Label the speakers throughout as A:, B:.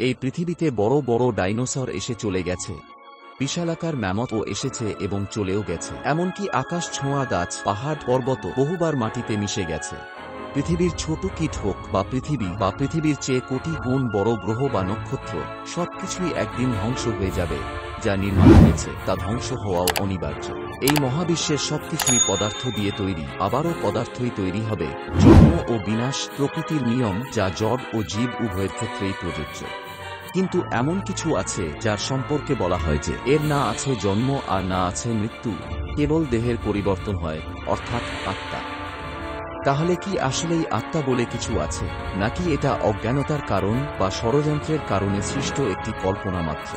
A: এই পৃথিবীতে বড় বড় ডাইনোসর এসে চলে গেছে, বিশালাকার ম্যামথও এসেছে এবং চলেও গেছে। এমনকি আকাশ ছোঁয়া গাছ, পাহাড়, পর্বত বহুবার মাটিতে মিশে গেছে। পৃথিবীর ছোট কীট হোক বা পৃথিবীর চেয়ে কোটি গুণ বড় গ্রহ বা নক্ষত্র, সবকিছুই একদিন ধ্বংস হয়ে যাবে। যা নির্মাণ হয়েছে তা ধ্বংস হওয়াও অনিবার্য। এই মহাবিশ্বের সবকিছুই পদার্থ দিয়ে তৈরি, আবারও পদার্থই তৈরি হবে। জন্ম ও বিনাশ প্রকৃতির নিয়ম, যা জড় ও জীব উভয়ের ক্ষেত্রেই প্রযোজ্য। কিন্তু এমন কিছু আছে যার সম্পর্কে বলা হয় যে এর না আছে জন্ম আর না আছে মৃত্যু, কেবল দেহের পরিবর্তন হয়, অর্থাৎ আত্মা। তাহলে কি আসলেই আত্মা বলে কিছু আছে, নাকি এটা অজ্ঞানতার কারণ বা ষড়যন্ত্রের কারণে সৃষ্ট একটি কল্পনা মাত্র?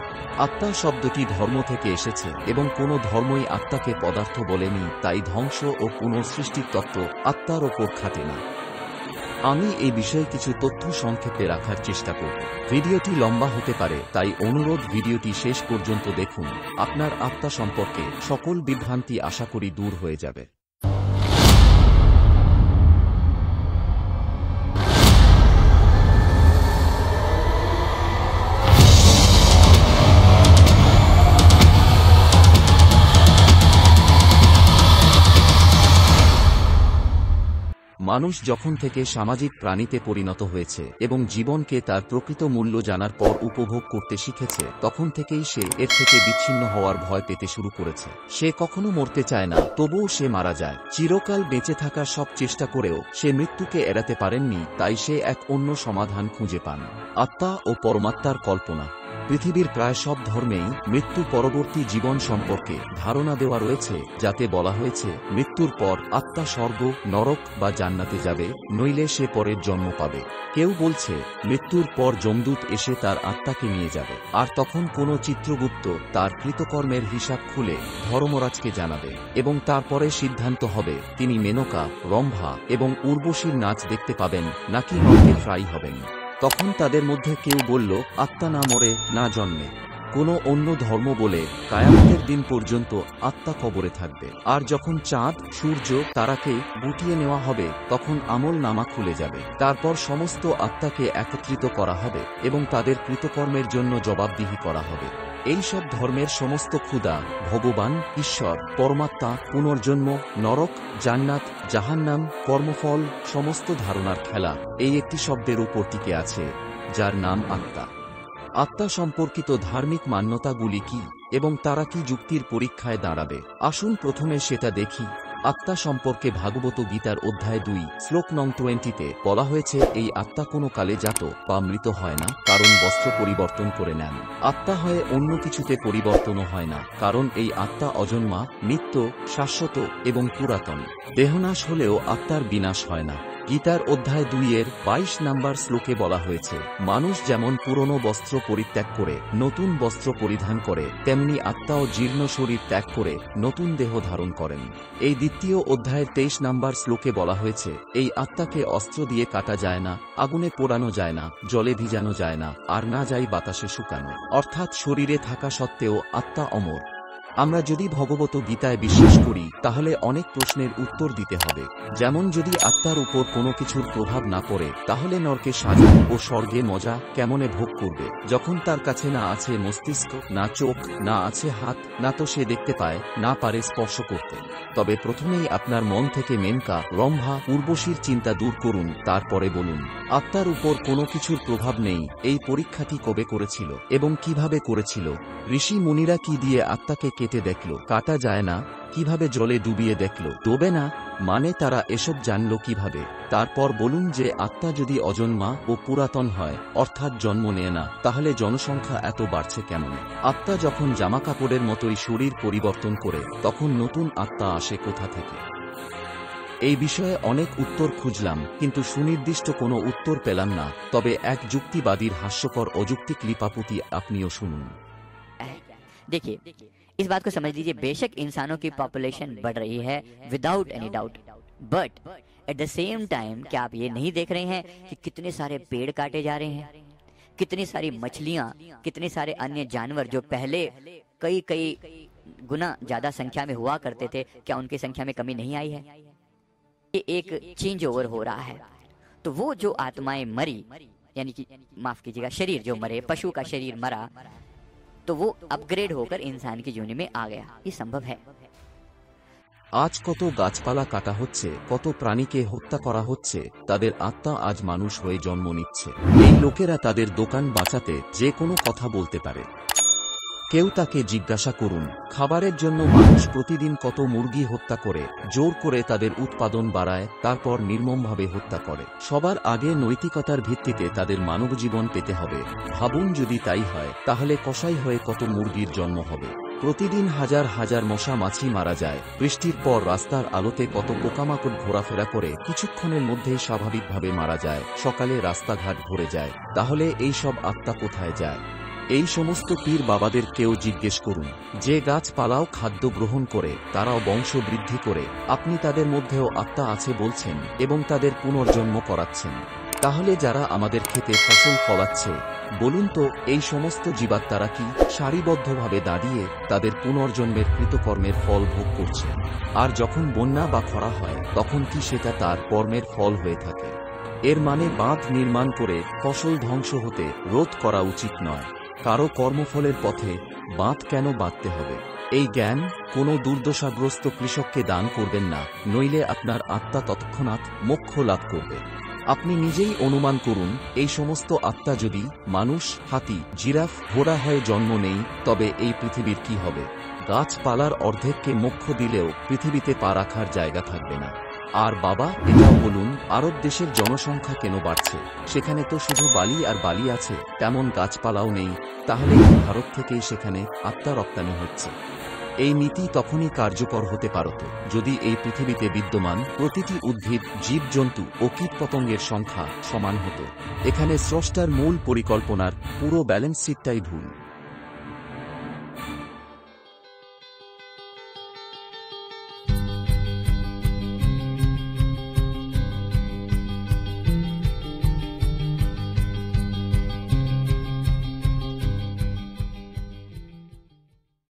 A: আত্মা শব্দটি ধর্ম থেকে এসেছে এবং কোনো ধর্মই আত্মাকে পদার্থ বলেনি, তাই ধ্বংস ও পুনঃসৃষ্টির তত্ত্ব আত্মার ওপর খাটে না। আমি এই বিষয়ে কিছু তথ্য সংক্ষেপে রাখার চেষ্টা করব। ভিডিওটি লম্বা হতে পারে, তাই অনুরোধ ভিডিওটি শেষ পর্যন্ত দেখুন। আপনার আত্মা সম্পর্কে সকল বিভ্রান্তি আশা করি দূর হয়ে যাবে। মানুষ যখন থেকে সামাজিক প্রাণীতে পরিণত হয়েছে এবং জীবনকে তার প্রকৃত মূল্য জানার পর উপভোগ করতে শিখেছে, তখন থেকেই সে এর থেকে বিচ্ছিন্ন হওয়ার ভয় পেতে শুরু করেছে। সে কখনো মরতে চায় না, তবুও সে মারা যায়। চিরকাল বেঁচে থাকার সব চেষ্টা করেও সে মৃত্যুকে এড়াতে পারেননি, তাই সে এক অন্য সমাধান খুঁজে পান, আত্মা ও পরমাত্মার কল্পনা। পৃথিবীর প্রায় সব ধর্মেই মৃত্যু পরবর্তী জীবন সম্পর্কে ধারণা দেওয়া রয়েছে, যাতে বলা হয়েছে মৃত্যুর পর আত্মা স্বর্গ, নরক বা জান্নাতে যাবে, নইলে সে পরের জন্ম পাবে। কেউ বলছে মৃত্যুর পর যমদূত এসে তার আত্মাকে নিয়ে যাবে, আর তখন কোনো চিত্রগুপ্ত তার কৃতকর্মের হিসাব খুলে ধর্মরাজকে জানাবে এবং তারপরে সিদ্ধান্ত হবে তিনি মেনকা, রম্ভা এবং উর্বশীর নাচ দেখতে পাবেন নাকি নরকে ফ্রাই হবেন। তখন তাদের মধ্যে কেউ বলল আত্মা না মরে, না জন্মে। কোনো অন্য ধর্ম বলে কায়ামতের দিন পর্যন্ত আত্মা কবরে থাকবে, আর যখন চাঁদ, সূর্য, তারাকে গুটিয়ে নেওয়া হবে তখন আমল নামা খুলে যাবে। তারপর সমস্ত আত্মাকে একত্রিত করা হবে এবং তাদের কৃতকর্মের জন্য জবাবদিহি করা হবে। এই সব ধর্মের সমস্ত ক্ষুধা, ভগবান, ঈশ্বর, পরমাত্মা, পুনর্জন্ম, নরক, জান্নাত, জাহান্নাম, কর্মফল, সমস্ত ধারণার খেলা এই একটি শব্দের উপর টিকে আছে, যার নাম আত্মা। আত্মা সম্পর্কিত ধার্মিক মান্যতাগুলি কি এবং তারা কি যুক্তির পরীক্ষায় দাঁড়াবে? আসুন প্রথমে সেটা দেখি। আত্মা সম্পর্কে ভাগবত গীতার অধ্যায় 2 শ্লোক নং 20-তে বলা হয়েছে, এই আত্মা কোনো কালে জাত বা মৃত হয় না, কারণ বস্ত্র পরিবর্তন করে নেন। আত্মা হয় অন্য কিছুতে পরিবর্তনও হয় না, কারণ এই আত্মা অজন্মা, নিত্য, শাশ্বত এবং পুরাতন। দেহনাশ হলেও আত্মার বিনাশ হয় না। গীতার অধ্যায় 2-এর 22 নম্বর শ্লোকে বলা হয়েছে, মানুষ যেমন পুরনো বস্ত্র পরিত্যাগ করে নতুন বস্ত্র পরিধান করে, তেমনি আত্মাও জীর্ণ শরীর ত্যাগ করে নতুন দেহ ধারণ করেন। এই দ্বিতীয় অধ্যায়ের 23 নম্বর শ্লোকে বলা হয়েছে, এই আত্মাকে অস্ত্র দিয়ে কাটা যায় না, আগুনে পোড়ানো যায় না, জলে ভিজানো যায় না, আর না যায় বাতাসে শুকানো। অর্থাৎ শরীরে থাকা সত্ত্বেও আত্মা অমর। আমরা যদি ভগবত গীতায় বিশ্বাস করি, তাহলে অনেক প্রশ্নের উত্তর দিতে হবে। যেমন, যদি আত্মার উপর কোনো কিছুর প্রভাব না পড়ে, তাহলে নরকে সাজা ও স্বর্গে মজা কেমনে ভোগ করবে, যখন তার কাছে না আছে মস্তিষ্ক, না চোখ, না আছে হাত, না তো সে দেখতে পায়, না পারে স্পর্শ করতে? তবে প্রথমেই আপনার মন থেকে মেনকা, রম্ভা, উর্বশীর চিন্তা দূর করুন, তারপরে বলুন আত্মার উপর কোনো কিছুর প্রভাব নেই। এই পরীক্ষাটি কবে করেছিল এবং কিভাবে করেছিল? ঋষি মুনিরা কি দিয়ে আত্মাকে কেটে দেখল? কাটা যায় না। কিভাবে জলে ডুবিয়ে দেখল? ডোবে না। মানে তারা এসব জানল কিভাবে? তারপর বলুন যে আত্মা যদি অজন্মা ও পুরাতন হয়, অর্থাৎ জন্ম নেয় না, তাহলে জনসংখ্যা এত বাড়ছে কেমন? আত্মা যখন জামা কাপড়ের মতোই শরীর পরিবর্তন করে, তখন নতুন আত্মা আসে কোথা থেকে? এই বিষয়ে অনেক উত্তর খুঁজলাম, কিন্তু সুনির্দিষ্ট কোনো উত্তর পেলাম না। তবে এক যুক্তিবাদীর হাস্যকর অযৌক্তিক লিপাপুতি আপনিও শুনুন।
B: देखिए, इस बात को समझ लीजिए, बेशक इंसानों की पॉपुलेशन बढ़ रही है without any doubt, but at the same time क्या आप ये नहीं देख रहे हैं कि कितने सारे पेड़ काटे जा रहे हैं, कितनी सारी मछलियां, कितने सारे अन्य जानवर जो पहले कई कई गुना ज्यादा संख्या में हुआ करते थे, क्या उनकी संख्या में कमी नहीं आई है? ये एक चेंज ओवर हो रहा है। तो वो जो आत्माएं मरी, यानी कि माफ कीजिएगा शरीर जो मरे, पशु का शरीर मरा तो वो अपग्रेड होकर इंसान की योनि में आ गया, ये संभव है।
A: আজ কত গাছপালা কাটা হচ্ছে, কত প্রাণীকে হত্যা করা হচ্ছে, তাদের আত্মা আজ মানুষ হয়ে জন্ম নিচ্ছে। এই লোকেরা তাদের দোকান বাঁচাতে যে কোনো কথা বলতে পারে। কেউ তাকে জিজ্ঞাসা করুন, খাবারের জন্য মানুষ প্রতিদিন কত মুরগি হত্যা করে, জোর করে তাদের উৎপাদন বাড়ায়, তারপর নির্মমভাবে হত্যা করে। সবার আগে নৈতিকতার ভিত্তিতে তাদের মানবজীবন পেতে হবে। ভাবুন যদি তাই হয়, তাহলে কসাই হয়ে কত মুরগির জন্ম হবে। প্রতিদিন হাজার হাজার মশা মাছি মারা যায়। বৃষ্টির পর রাস্তার আলোতে কত পোকামাকড় ঘোরাফেরা করে কিছুক্ষণের মধ্যেই স্বাভাবিকভাবে মারা যায়। সকালে রাস্তাঘাট ভরে যায়। তাহলে এই সব আত্মা কোথায় যায়? এই সমস্ত পীর বাবাদের কেউ জিজ্ঞেস করুন। যে গাছপালাও খাদ্য গ্রহণ করে, তারাও বংশ বৃদ্ধি করে, আপনি তাদের মধ্যেও আত্মা আছে বলছেন এবং তাদের পুনর্জন্ম করাচ্ছেন। তাহলে যারা আমাদের খেতে ফসল ফলাচ্ছে, বলুন তো এই সমস্ত জীবাত্মারা কি সারিবদ্ধভাবে দাঁড়িয়ে তাদের পুনর্জন্মের কৃতকর্মের ফল ভোগ করছে? আর যখন বন্যা বা খরা হয়, তখন কি সেটা তার কর্মের ফল হয়ে থাকে? এর মানে বাঁধ নির্মাণ করে ফসল ধ্বংস হতে রোধ করা উচিত নয়। কারো কর্মফলের পথে বাঁধ কেন বাঁধতে হবে? এই জ্ঞান কোনো দুর্দশাগ্রস্ত কৃষককে দান করবেন না, নইলে আপনার আত্মা তৎক্ষণাৎ মোক্ষ লাভ করবে। আপনি নিজেই অনুমান করুন, এই সমস্ত আত্মা যদি মানুষ, হাতি, জিরাফ, ঘোড়া হয়ে জন্ম নেই, তবে এই পৃথিবীর কি হবে? গাছপালার অর্ধেককে মোক্ষ দিলেও পৃথিবীতে পা রাখার জায়গা থাকবে না। আর বাবা, এটাও বলুন, আরব দেশের জনসংখ্যা কেন বাড়ছে? সেখানে তো শুধু বালি আর বালি আছে, তেমন গাছপালাও নেই। তাহলে ভারত থেকেই সেখানে আত্মা রপ্তানি হচ্ছে। এই নীতি তখনই কার্যকর হতে পারত যদি এই পৃথিবীতে বিদ্যমান প্রতিটি উদ্ভিদ, জীবজন্তু ও কীটপতঙ্গের সংখ্যা সমান হতো। এখানে স্রষ্টার মূল পরিকল্পনার পুরো ব্যালেন্স শিটটাই ভুল।